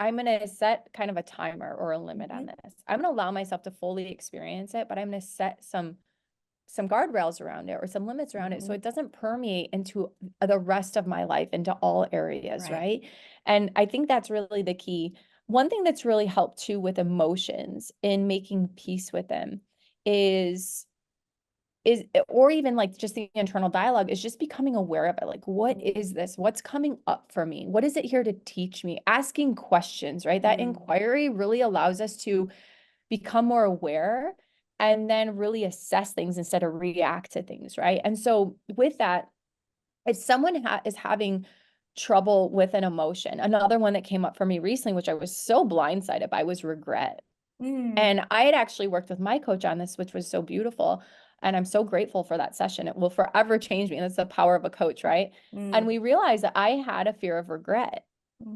I'm going to set kind of a timer or a limit on this. I'm going to allow myself to fully experience it, but I'm going to set some guardrails around it or some limits around it so it doesn't permeate into the rest of my life, into all areas, right? And I think that's really the key. One thing that's really helped too with emotions in making peace with them is or even like just the internal dialogue is just becoming aware of it. Like, what is this? What's coming up for me? What is it here to teach me? Asking questions, right? That inquiry really allows us to become more aware and then really assess things instead of react to things, right? And so with that, if someone is having trouble with an emotion, another one that came up for me recently, which I was so blindsided by, was regret. And I had actually worked with my coach on this, which was so beautiful. And I'm so grateful for that session. It will forever change me. And that's the power of a coach, right? And we realized that I had a fear of regret.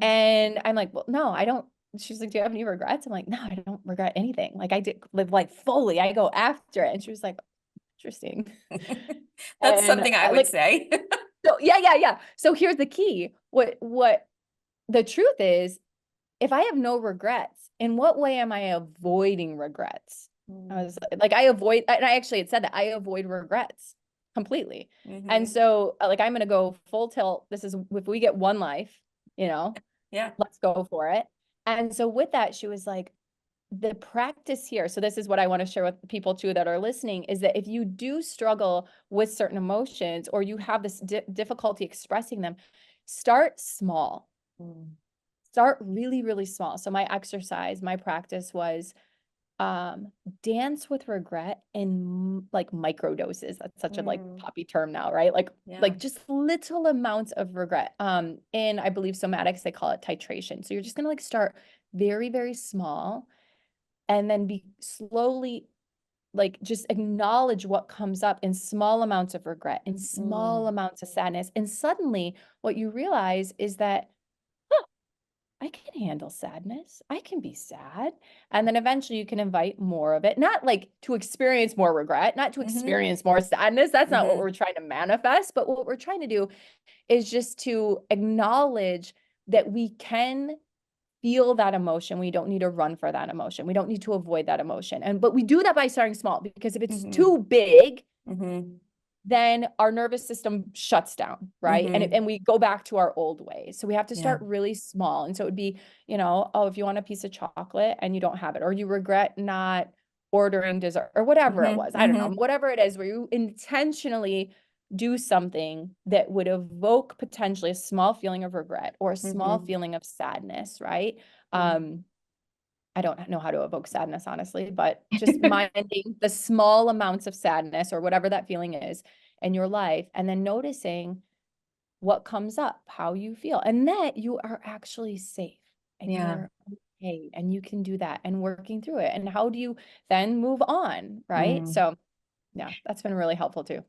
And I'm like, well, no, I don't. She's like, do you have any regrets? I'm like, no, I don't regret anything. Like I did live like fully. I go after it. And she was like, interesting. That's And something I would like, say. so yeah. So here's the key. What the truth is, if I have no regrets, in what way am I avoiding regrets? I was like, I avoid, and I actually had said that I avoid regrets completely. And so like, I'm going to go full tilt. This is, if we get one life, you know, Yeah. let's go for it. And so with that, she was like, the practice here. So this is what I want to share with people too that are listening, is that if you do struggle with certain emotions or you have this difficulty expressing them, start small. Start really, really small. So my exercise, my practice was dance with regret in like micro doses. That's such a like poppy term now, right? Like just little amounts of regret. In I believe somatics, they call it titration. So you're just gonna like start very, very small and then be slowly like just acknowledge what comes up in small amounts of regret, in small amounts of sadness. And suddenly what you realize is that I can handle sadness. I can be sad. And then eventually you can invite more of it, not like to experience more regret, not to experience more sadness. That's not what we're trying to manifest. But what we're trying to do is just to acknowledge that we can feel that emotion. We don't need to run for that emotion. We don't need to avoid that emotion. But we do that by starting small, because if it's too big, then our nervous system shuts down, right? And we go back to our old ways. So we have to start really small. And so it would be, oh, if you want a piece of chocolate and you don't have it, or you regret not ordering dessert or whatever it was, I don't know, whatever it is, where you intentionally do something that would evoke potentially a small feeling of regret or a small feeling of sadness, right? I don't know how to evoke sadness, honestly, but just minding the small amounts of sadness or whatever that feeling is in your life, and then noticing what comes up, how you feel, and that you are actually safe and you Yeah. are okay and you can do that, and working through it. And how do you then move on, right? So yeah, that's been really helpful too.